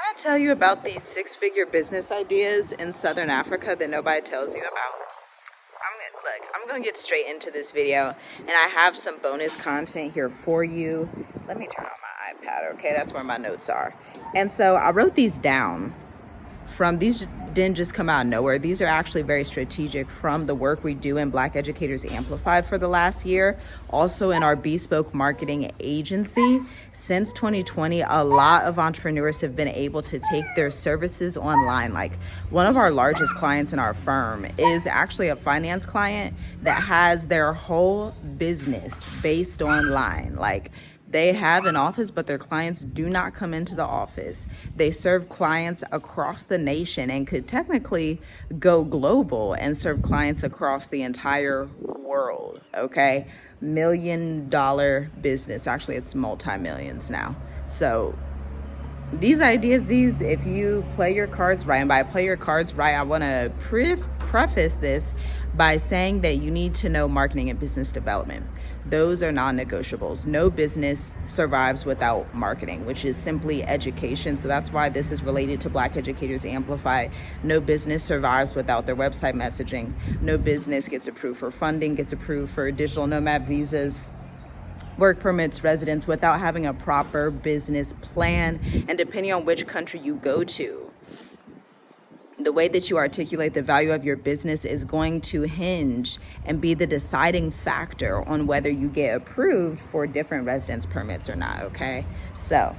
I tell you about these six-figure business ideas in Southern Africa that nobody tells you about? I'm gonna get straight into this video, and I have some bonus content here for you. Let me turn on my iPad, okay? That's where my notes are. And so I wrote these down these didn't just come out of nowhere. These are actually very strategic from the work we do in Black Educators Amplified for the last year. Also in our bespoke marketing agency. Since 2020, a lot of entrepreneurs have been able to take their services online. Like, one of our largest clients in our firm is actually a finance client that has their whole business based online. Like, they have an office, but their clients do not come into the office. They serve clients across the nation and could technically go global and serve clients across the entire world, okay? $1 million business. Actually, it's multi-millions now. So these ideas, if you play your cards right, and by play your cards right, I want to preface this by saying that you need to know marketing and business development. Those are non-negotiables. No business survives without marketing, which is simply education. So that's why this is related to Black Educators Amplify. No business survives without their website messaging. No business gets approved for funding, gets approved for digital nomad visas, work permits, residence, without having a proper business plan. And depending on which country you go to, the way that you articulate the value of your business is going to hinge and be the deciding factor on whether you get approved for different residence permits or not, okay? So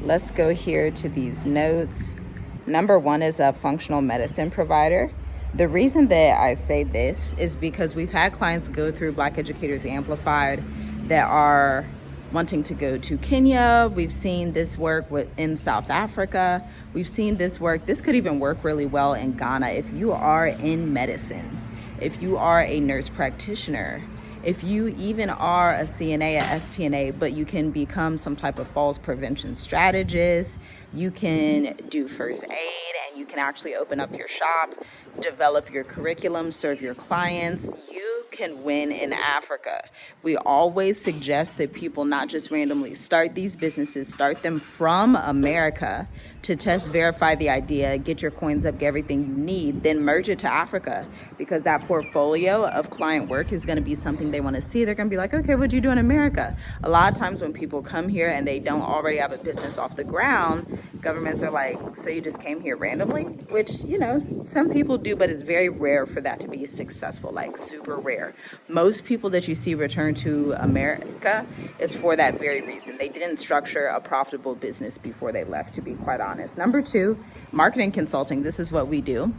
let's go here to these notes. Number one is a functional medicine provider. The reason that I say this is because we've had clients go through Black Educators Amplified that are wanting to go to Kenya. We've seen this work in South Africa. We've seen this work. This could even work really well in Ghana. If you are in medicine, if you are a nurse practitioner, if you even are a CNA, a STNA, but you can become some type of falls prevention strategist, you can do first aid, and you can actually open up your shop, develop your curriculum, serve your clients. You can win in Africa. We always suggest that people not just randomly start these businesses, start them from America to test, verify the idea, get your coins up, get everything you need, then merge it to Africa, because that portfolio of client work is going to be something they want to see. They're going to be like, okay, what do you do in America? A lot of times when people come here and they don't already have a business off the ground, governments are like, so you just came here randomly? Which, you know, some people do, but it's very rare for that to be successful, like super rare. Most people that you see return to America is for that very reason. They didn't structure a profitable business before they left, to be quite honest. Number two, marketing consulting. This is what we do.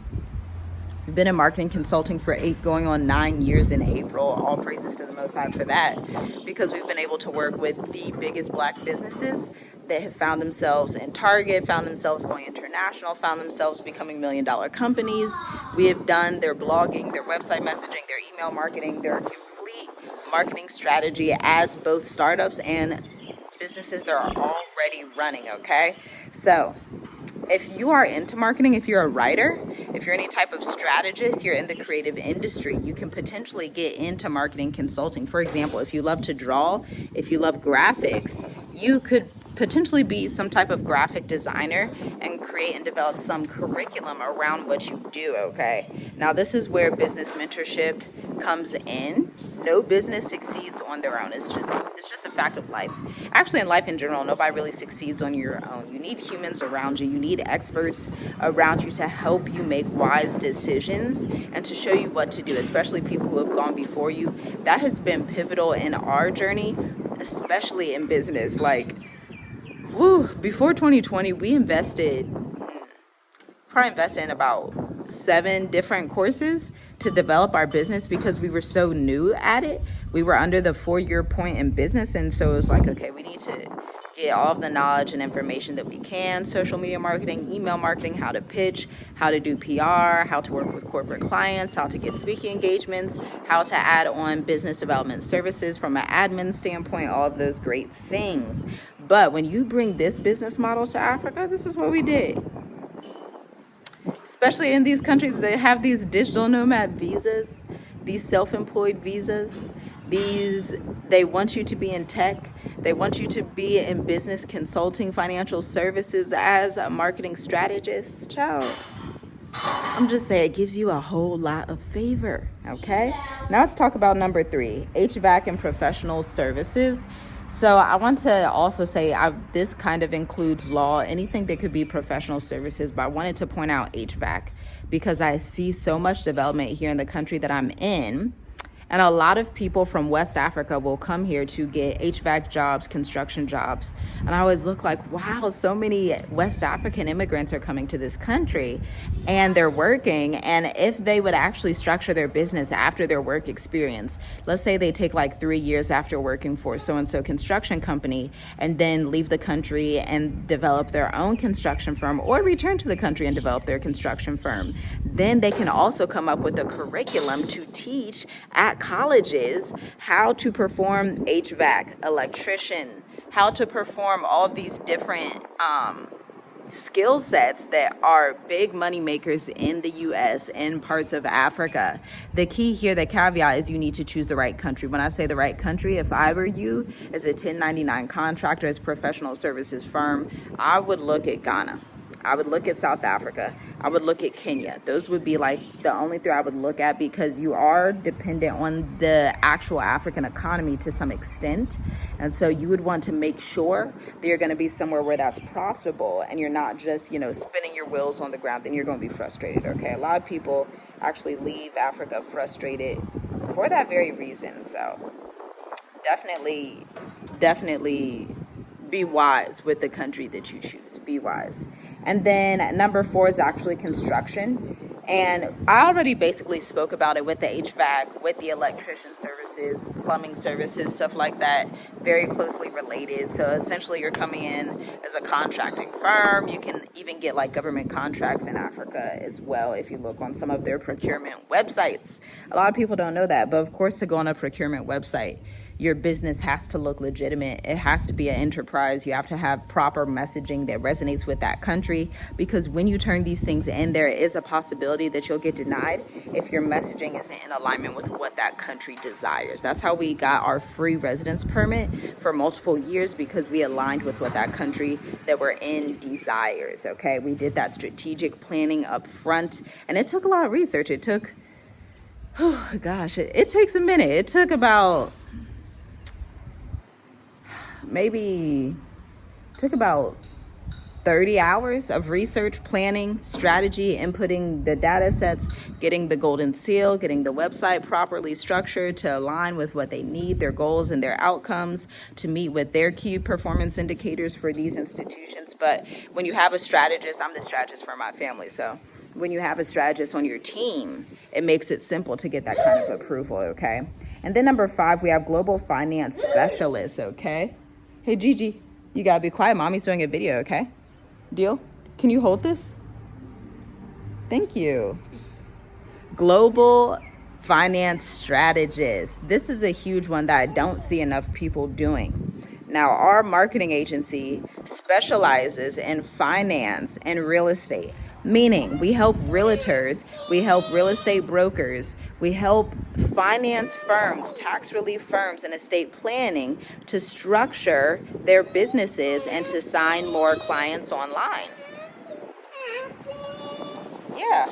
We've been in marketing consulting for going on 9 years in April. All praises to the Most High for that, because we've been able to work with the biggest Black businesses that have found themselves in Target, found themselves going international, found themselves becoming $1 million companies. We have done their blogging, their website messaging, their email marketing, their complete marketing strategy as both startups and businesses that are already running, okay? So if you are into marketing, if you're a writer, if you're any type of strategist, you're in the creative industry, you can potentially get into marketing consulting. For example, if you love to draw, if you love graphics, you could potentially be some type of graphic designer and create and develop some curriculum around what you do, okay? Now, this is where business mentorship comes in. No business succeeds on their own. It's just a fact of life. Actually, in life in general, nobody really succeeds on your own. You need humans around you. You need experts around you to help you make wise decisions and to show you what to do, especially people who have gone before you. That has been pivotal in our journey, especially in business. Like, before 2020, we invested in about 7 different courses to develop our business because we were so new at it. We were under the 4-year point in business, and so it was like, okay, we need to get all of the knowledge and information that we can: social media marketing, email marketing, how to pitch, how to do PR, how to work with corporate clients, how to get speaking engagements, how to add on business development services from an admin standpoint, all of those great things. But when you bring this business model to Africa, this is what we did. Especially in these countries that have these digital nomad visas, these self-employed visas, They want you to be in tech. They want you to be in business consulting, financial services as a marketing strategist. Child, I'm just saying, it gives you a whole lot of favor, okay? Now let's talk about number 3, HVAC and professional services. So I want to also say this kind of includes law, anything that could be professional services, but I wanted to point out HVAC because I see so much development here in the country that I'm in. And a lot of people from West Africa will come here to get HVAC jobs, construction jobs. And I always look like, wow, so many West African immigrants are coming to this country and they're working. And if they would actually structure their business after their work experience, let's say they take like 3 years after working for so-and-so construction company and then leave the country and develop their own construction firm, or return to the country and develop their construction firm, then they can also come up with a curriculum to teach at colleges how to perform HVAC, electrician, how to perform all of these different skill sets that are big money makers in the US and parts of Africa. The key here, the caveat, is you need to choose the right country. When I say the right country, if I were you as a 1099 contractor, as a professional services firm, I would look at Ghana. I would look at South Africa. I would look at Kenya. Those would be like the only 3 I would look at, because you are dependent on the actual African economy to some extent. And so you would want to make sure that you're going to be somewhere where that's profitable and you're not just, spinning your wheels on the ground. Then you're going to be frustrated, okay? A lot of people actually leave Africa frustrated for that very reason. So definitely be wise with the country that you choose. Be wise. And then number 4 is actually construction. And I already basically spoke about it with the HVAC, with the electrician services, plumbing services, stuff like that, very closely related. So essentially you're coming in as a contracting firm. You can even get like government contracts in Africa as well if you look on some of their procurement websites. A lot of people don't know that, but of course, to go on a procurement website, your business has to look legitimate. It has to be an enterprise. You have to have proper messaging that resonates with that country, because when you turn these things in, there is a possibility that you'll get denied if your messaging isn't in alignment with what that country desires. That's how we got our free residence permit for multiple years, because we aligned with what that country that we're in desires, okay? We did that strategic planning up front, and it took a lot of research. It took, it takes a minute. It took about took about 30 hours of research, planning, strategy, inputting the data sets, getting the golden seal, getting the website properly structured to align with what they need, their goals and their outcomes, to meet with their key performance indicators for these institutions. But when you have a strategist, I'm the strategist for my family, so when you have a strategist on your team, it makes it simple to get that kind of approval, okay? And then number 5, we have global finance specialists, okay? Hey, Gigi, you gotta be quiet. Mommy's doing a video, okay? Deal? Can you hold this? Thank you. Global finance strategists. This is a huge one that I don't see enough people doing. Now, our marketing agency specializes in finance and real estate, meaning we help realtors, we help real estate brokers, we help finance firms, tax relief firms, and estate planning to structure their businesses and to sign more clients online. Yeah.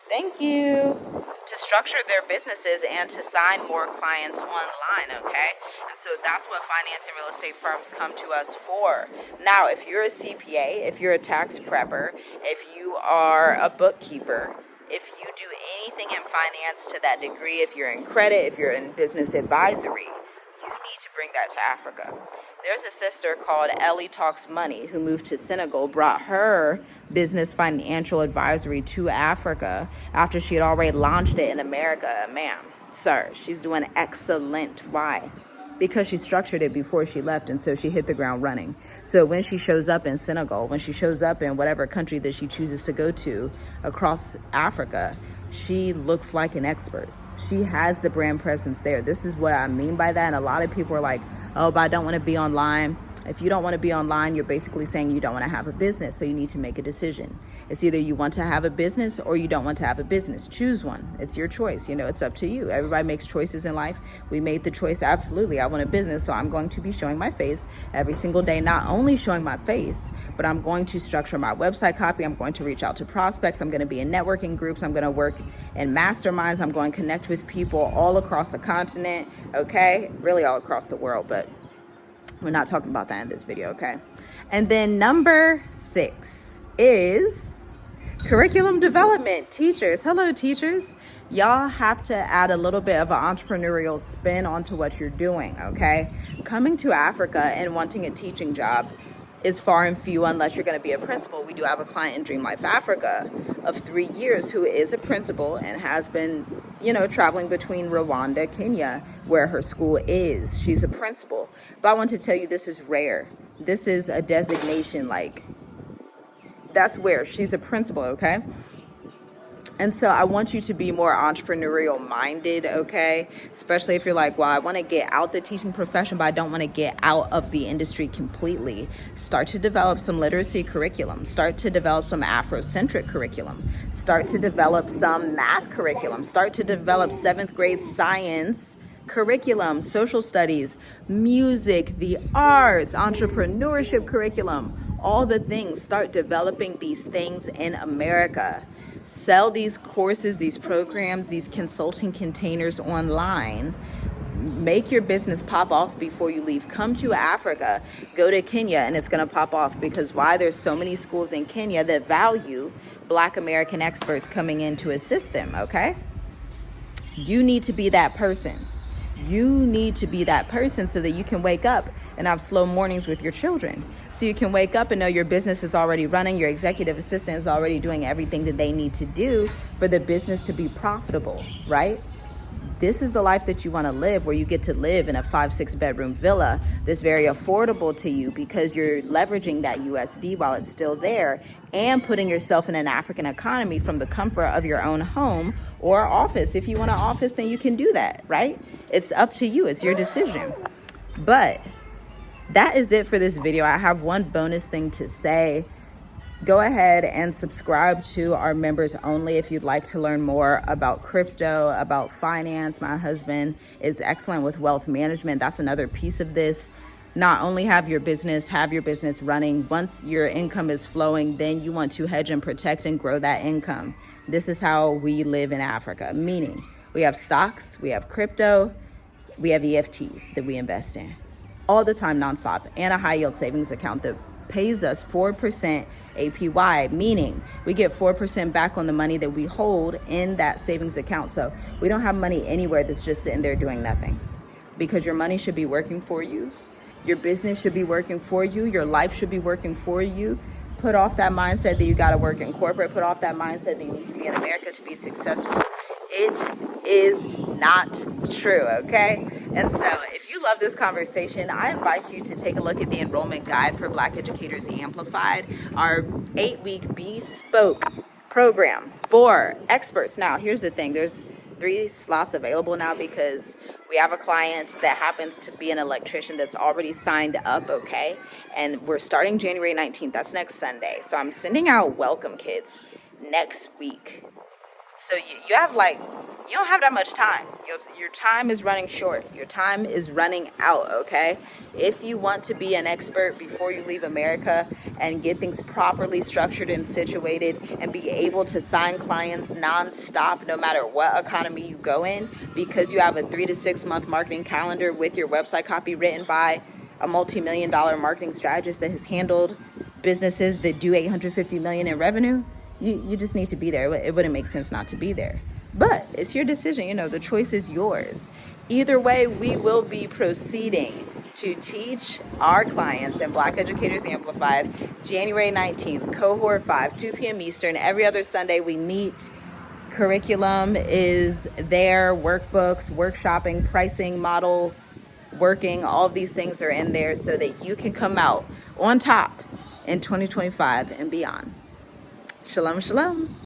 Thank you. To structure their businesses and to sign more clients online, okay? And so that's what finance and real estate firms come to us for. Now, if you're a CPA, if you're a tax prepper, if you are a bookkeeper, if you do anything in finance to that degree, if you're in credit, if you're in business advisory, you need to bring that to Africa. There's a sister called Ellie Talks Money who moved to Senegal, brought her business financial advisory to Africa after she had already launched it in America. Ma'am, sir, she's doing excellent. Why? Because she structured it before she left, and so she hit the ground running. So when she shows up in Senegal, when she shows up in whatever country that she chooses to go to across Africa, she looks like an expert. She has the brand presence there. This is what I mean by that. And a lot of people are like, oh, but I don't want to be online. If you don't want to be online, you're basically saying you don't want to have a business. So you need to make a decision. It's either you want to have a business or you don't want to have a business. Choose one. It's your choice. It's up to you. Everybody makes choices in life. We made the choice. Absolutely. I want a business. So I'm going to be showing my face every single day. Not only showing my face, but I'm going to structure my website copy. I'm going to reach out to prospects. I'm going to be in networking groups. I'm going to work in masterminds. I'm going to connect with people all across the continent. Okay. Really all across the world, but we're not talking about that in this video, okay? And then number 6 is curriculum development. Teachers, hello teachers. Y'all have to add a little bit of an entrepreneurial spin onto what you're doing, okay? Coming to Africa and wanting a teaching job is far and few unless you're going to be a principal. We do have a client in Dream Life Africa of 3 years who is a principal and has been, traveling between Rwanda, Kenya, where her school is. She's a principal. But I want to tell you, this is rare. This is a designation, that's where she's a principal, okay? And so I want you to be more entrepreneurial minded, okay? Especially if you're like, well, I want to get out the teaching profession, but I don't want to get out of the industry completely. Start to develop some literacy curriculum. Start to develop some Afrocentric curriculum. Start to develop some math curriculum. Start to develop 7th grade science curriculum, social studies, music, the arts, entrepreneurship curriculum, all the things. Start developing these things in America. Sell these courses, these programs, these consulting containers online. Make your business pop off before you leave. Come to Africa, go to Kenya, and it's going to pop off. Because why? There's so many schools in Kenya that value Black American experts coming in to assist them, okay? You need to be that person. You need to be that person so that you can wake up and have slow mornings with your children. So you can wake up and know your business is already running. Your executive assistant is already doing everything that they need to do for the business to be profitable, right? This is the life that you want to live, where you get to live in a 5-6 bedroom villa that's very affordable to you because you're leveraging that USD while it's still there and putting yourself in an African economy from the comfort of your own home or office. If you want an office, then you can do that, right? It's up to you. It's your decision. But that is it for this video. I have one bonus thing to say. Go ahead and subscribe to our members only if you'd like to learn more about crypto, about finance. My husband is excellent with wealth management. That's another piece of this. Not only have your business running. Once your income is flowing, then you want to hedge and protect and grow that income. This is how we live in Africa, meaning we have stocks, we have crypto, we have EFTs that we invest in all the time, nonstop, and a high yield savings account that pays us 4% APY, meaning we get 4% back on the money that we hold in that savings account. So we don't have money anywhere that's just sitting there doing nothing, because your money should be working for you. Your business should be working for you. Your life should be working for you. Put off that mindset that you got to work in corporate. Put off that mindset that you need to be in America to be successful. It is not true, okay? And so if you love this conversation, I invite you to take a look at the enrollment guide for Black Educators Amplified, our 8-week bespoke program for experts. Now, here's the thing. There's 3 slots available now because we have a client that happens to be an electrician that's already signed up, okay? And we're starting January 19th. That's next Sunday. So I'm sending out welcome kits next week. So you have you don't have that much time. Your time is running short. Your time is running out, okay? If you want to be an expert before you leave America and get things properly structured and situated and be able to sign clients nonstop, no matter what economy you go in, because you have a 3 to 6 month marketing calendar with your website copy written by a multi-million-dollar marketing strategist that has handled businesses that do $850 million in revenue, you just need to be there. It wouldn't make sense not to be there. But it's your decision. The choice is yours. Either way, we will be proceeding to teach our clients in Black Educators Amplified January 19th, Cohort 5, 2 p.m. Eastern. Every other Sunday we meet. Curriculum is there, workbooks, workshopping, pricing, model, working. All of these things are in there so that you can come out on top in 2025 and beyond. Shalom, shalom.